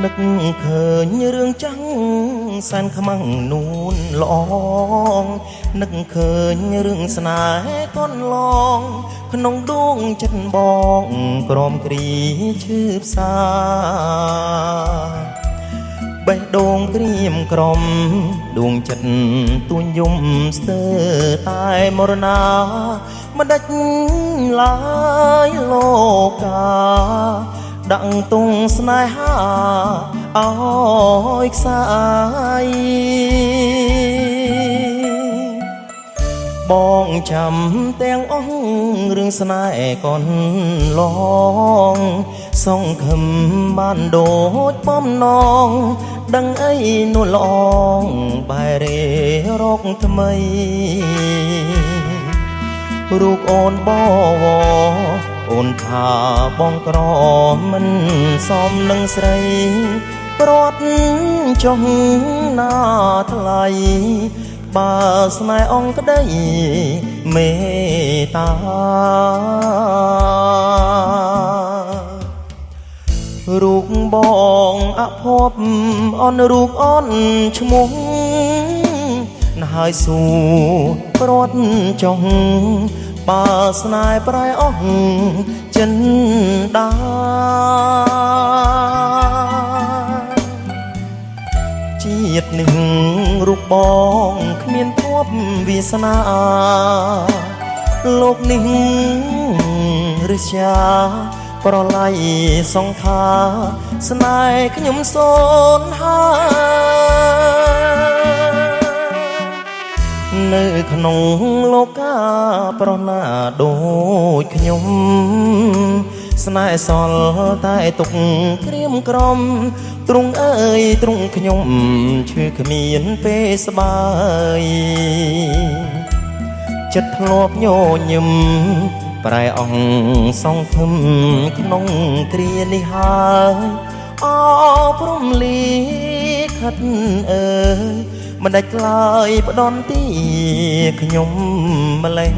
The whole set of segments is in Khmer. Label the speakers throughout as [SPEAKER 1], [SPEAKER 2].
[SPEAKER 1] นึกเคยเรื่องจังสันขมังนูนลองนึกเคยเรื่องสนายก้อนลองขนงดวงจันบองกรอมกรีชื่อสาใบโดงกรีมกรอมดวงจันตุนยุ่มเสอตายมรณามาดัดลายโลกาดังตุงสนายหาเอาอีกสายบองจำแตงอ่องเรื่องสนายก่อนลองส่องคำบ้านโดดป้อมน้องดังไอ้นุ่นลองใบเรรกทำไมรูกโอนบ่วโอนผาบองกรอมันซ้อมนังใสปรดจงหน้าทลายบาสนายองก็ได้เมตตารูกบองอภพอ่อนรูกอ่อนชมงนายสู่ปรดจงบาสนายปลายอ่องจันดาจีดหนึ่งรูปบองขมีนพบวิสนาโลกหนึ่งฤชาปรไลสองขาสนายขยมโซนหาเนื้อขนมโลกาปรนาโดยขยมสนายสอลใต้ตุกเกรียมกรมตรงเอ้ยตรงขยมชื่อขมีนเปสบายจัดพลบโยยิมปลายอ่องสองทึมขนมเกรียนิหายอ้อพรมลีขัดเอ้ยมันได้กลายประดอนตีขยมแมลง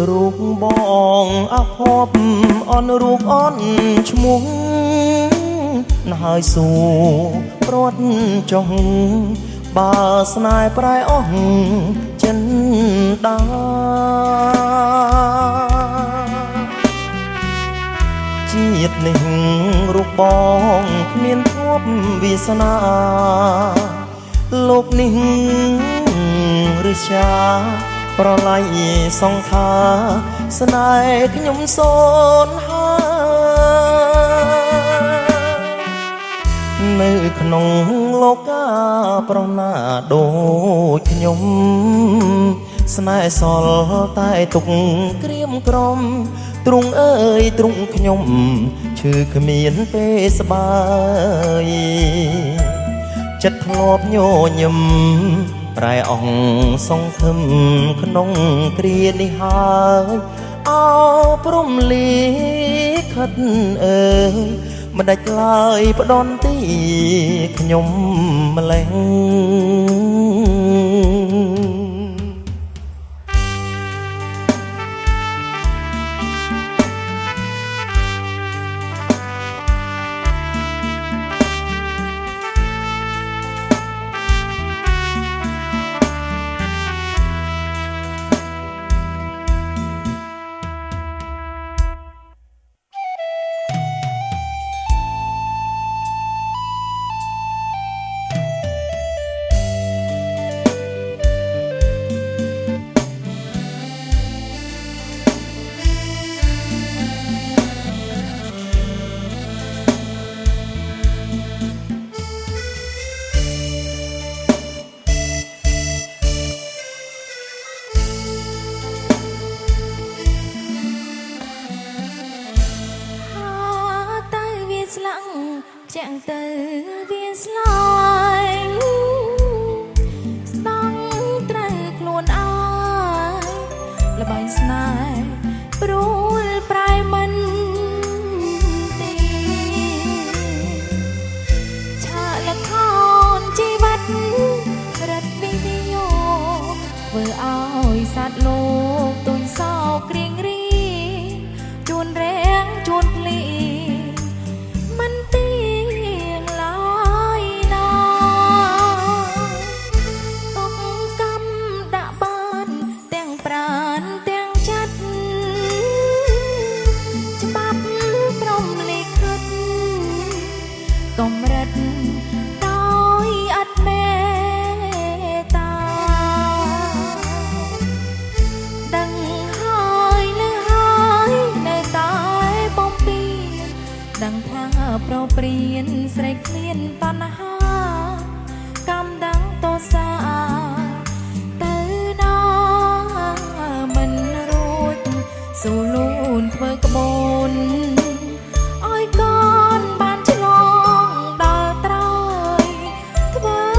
[SPEAKER 1] รูกบองอภพอ่อนรูกอ่อนชมงนายสู่ปรดจงบาสนายปลายอ่องจันดาจีดหนึ่งรูกบองขมีนพบวิสนาโลกหนึ่งฤชาปรไลสองขาสนายขยมโซนหาเนื้อขนมโลกาปรนาโดยขยมสนายสอลใต้ตุกเกรียมกรมตรงเอ้ยตรงขยมชื่อขมีนเปสบายจัดทลบโยยิมปลายอ่องสองทึมขนมเกรียนิหายเอาพรมลีขัดเอ่ยมันได้กลายประดอนตีขยมแมลง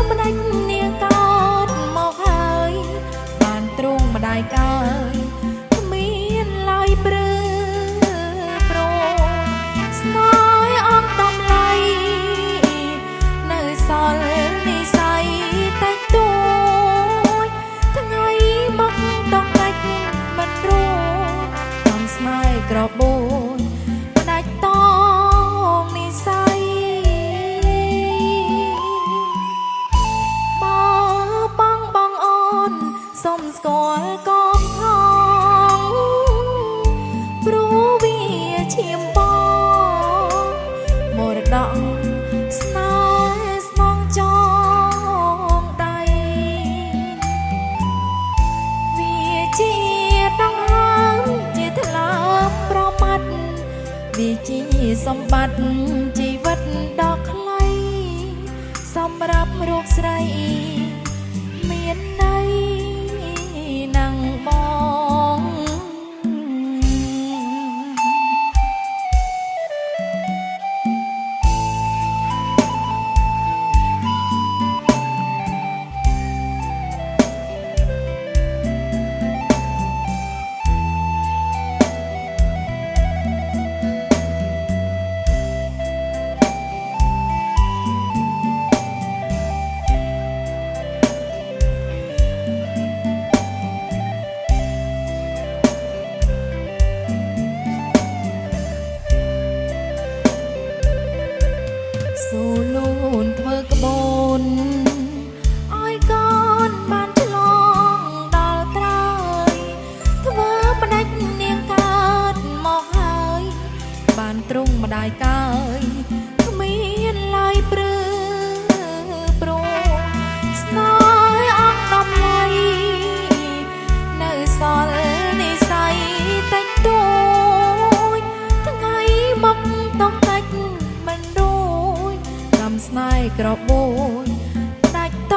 [SPEAKER 2] ម្ដេចនាងកោតមកហើយបានទ្រង់ម្ដាយកើយគ្មានឡើយព្រឺប្រស្នេហ៍អងដំឡៃនៅសល់និស័យតែទួយថ្ងៃមកต้องកាច់មិនរួចំស្នេហ៍ក្របូនផ្ដាច់តងនិស័យបងអូនសុំស្គាល់កូនផងព្រោះវាឈាមបងមរតកស្នេហ៍ស្មងចងដៃវាជាដង្ហើមជាថ្លើមប្រមាត់វាជាសម្បត្តិជីវិតដ៏ខ្លីសម្រាប់រូបស្រីមានន័យនឹងបងសូលូនធ្វើក្បូនឲ្យកូនបានឆ្លងដល់ត្រើយធ្វើម្ដេចនាងកើតមកហើយបានទ្រង់ម្ដាយកើយគ្មានឡើយព្រឺប្រស្នេហ៍អងដំឡៃនៅសល់និស័យតែទួយថ្ងៃមកต้องកាច់មិនរួចស្នេហ៍ក្របូនផ្ដាច់ត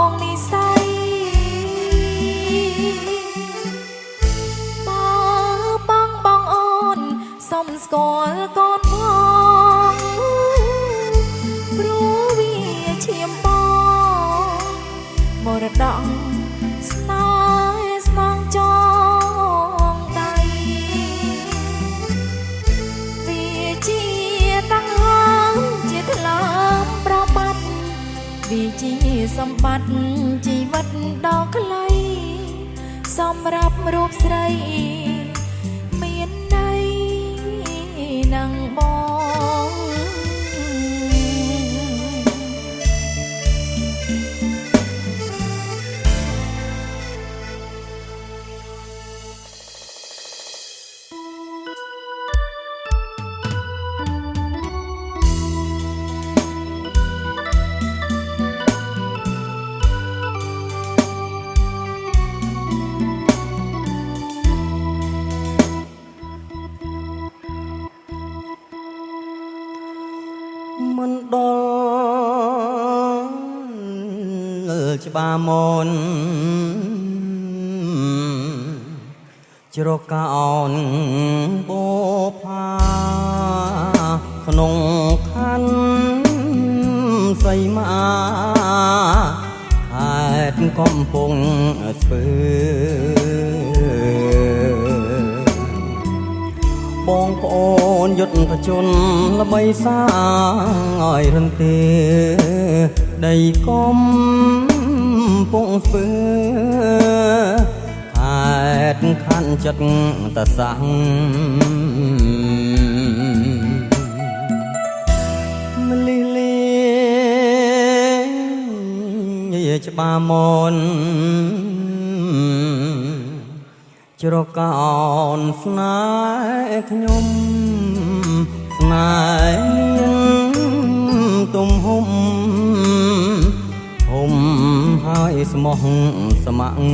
[SPEAKER 2] ងនិស័យបងអូនសុំស្គាល់កូនផងព្រោះវាឈាមបងមរតកស្នេហ៍ស្នងចងដៃវាជាដង្ហើមជាថ្លើមប្រមាត់វាជាសម្បត្តិជីវិតដ៏ខ្លីសម្រាប់រូបស្រីមានន័យនឹងបង
[SPEAKER 1] មិនដល់ច្បារមនជ្រកកោនបោផាក្នុងខណ្ឌសីមាខេត្តកំពង់ស្ពឺបងប្អូនយុទ្ធជនល្បីសាងឲ្យរន្ទាដីកំពង់ស្ពឺខេត្តខណ្ឌចិត្តតសាំងមលីលីច្បារមនជ្រកកោនស្នេហ៍ខ្ញុំស្នេហ៍មានទំហំហើយស្មោះស្ម័គ្រ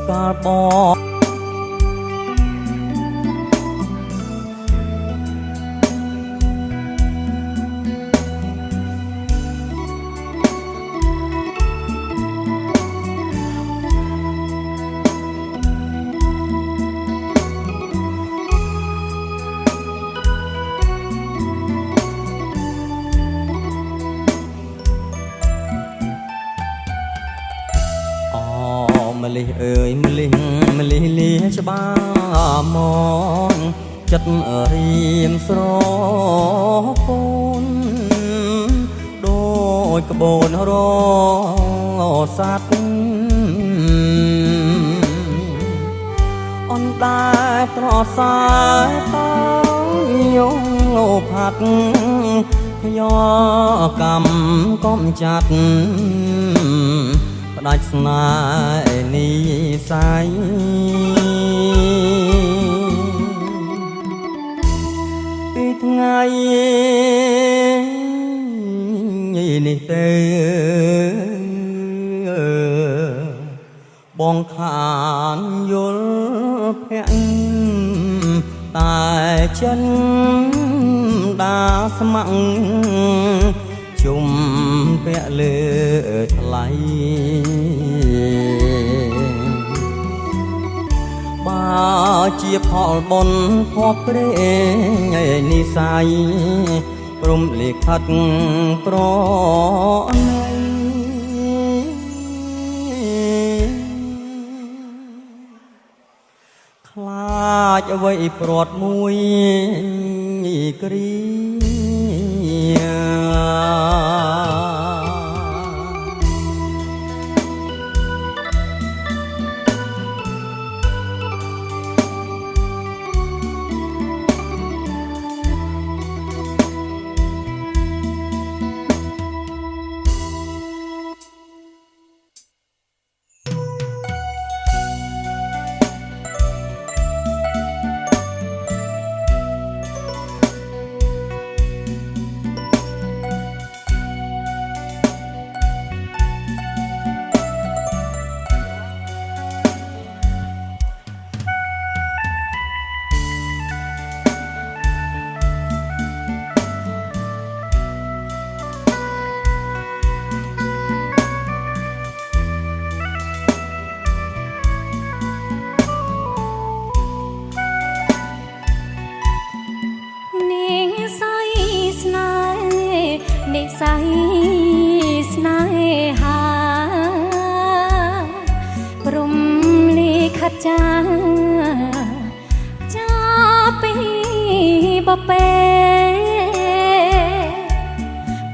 [SPEAKER 1] កាលបង
[SPEAKER 3] ម្លេះអើយម្លេះម្លេះលាច្បាស់មកចិត្តរៀមស្រពូនដូចក្បូនរស័ព្ទអនដែរត្រសាយតយងផាត់យោកម្មកំចាត់ផ្ដាច់ស្នេហ៍និស័យពីថ្ងៃនេះទេបងខានយល់ភ័ក្រតែចិនដាស្ម័គ្រជុំពាក់លើថ្លៃបើជាផលបុណ្យភ័ព្វព្រេងនិស័យព្រមលិខិតប្រណីខ្លាចអ្វីព្រាត់មួយគ្រានិស័យស្នេហាព្រមលិខិតចាពីបពេ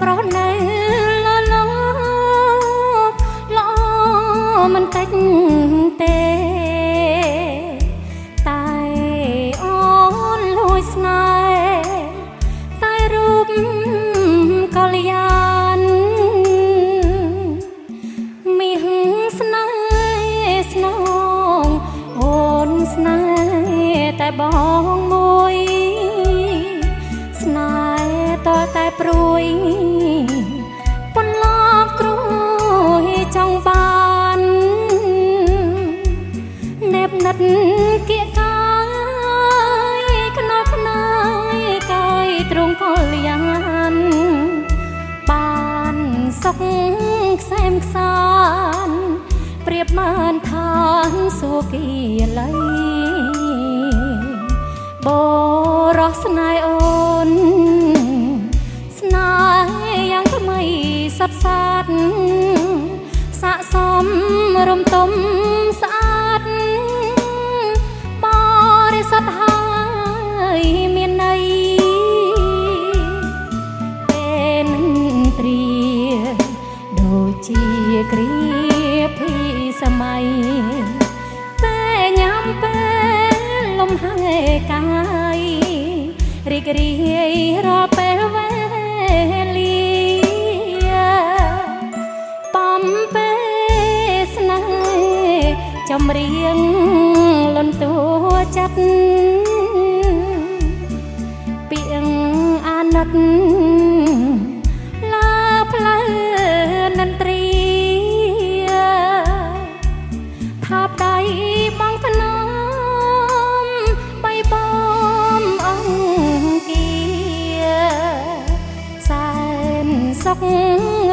[SPEAKER 3] ប្រណែលលល្អមិនតិចទេតែអូនលួចស្នេហ៍តែរូបកល្យានមានស្នេហ៍ស្នងអូនស្នេហ៍តែបងមួយស្នេហ៍តតែព្រួយបន្លប់គ្រួយចង់បាននេបនិតគៀកកាយខ្នល់ខ្នើយកាយទ្រង់កល្យានបានសុខខ្សែមខ្សានប្រៀបបានឋានសួគ៌ល័យបរោះស្នេហ៍អូនស្នេហ៍យ៉ាងថ្មីសັບសាទស័កសមរំទុំស្អាតបរិសុទ្ធហើយមានន័យពេលត្រីដូចជាគ្រាភីសម័យពេលញ៉ាំពេលលំហែកាយរីករាយរាល់ពេលវេលាបំពេលស្នេហ៍ចម្រៀងលន់តួចិត្តពីងអាណិតលើផ្លូវនន្ត្រីថាបដៃបងថ្នមបីបំអង្គាសែនសុខ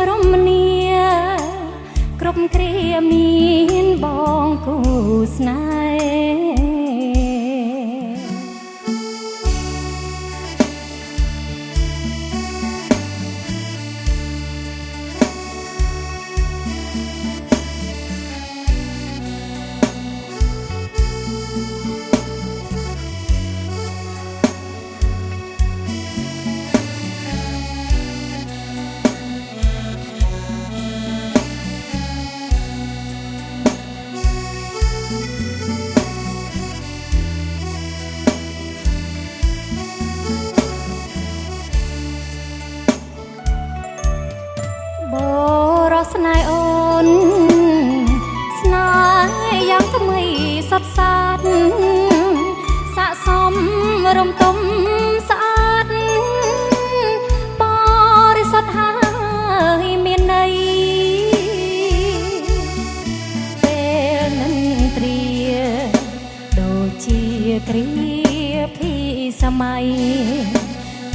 [SPEAKER 3] រមនាគ្រប់គ្រាមានបងគូស្នេហ៍ រស់ស្នេហ៍អូនស្នេហ៍យ៉ាងថ្មីសត់សាត់ស័ក្តិសមរំទុំស្អាតបរិសុទ្ធហើយមានន័យពេលនឹងត្រៀដូចជាគ្រាភីសម័យ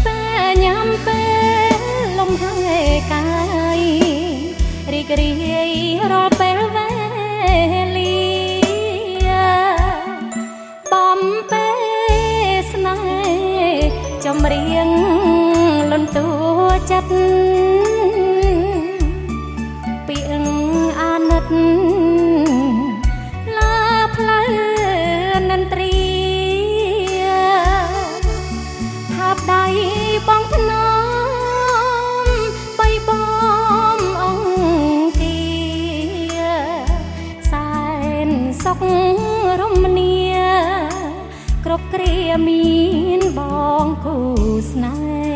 [SPEAKER 3] ពេលញ៉ាំពេលលំហែកាយរីករាយរាល់ពេលវេលាបំពេលស្នេហ៍ចម្រៀងលន់តួចិត្តពីអាណិតឡាផ្លូវនន្ត្រីថាបដៃបងភ្នំបីបំអង្គាសែនសុខរមនាគ្រប់គ្រាមានបងគូស្នេហ៍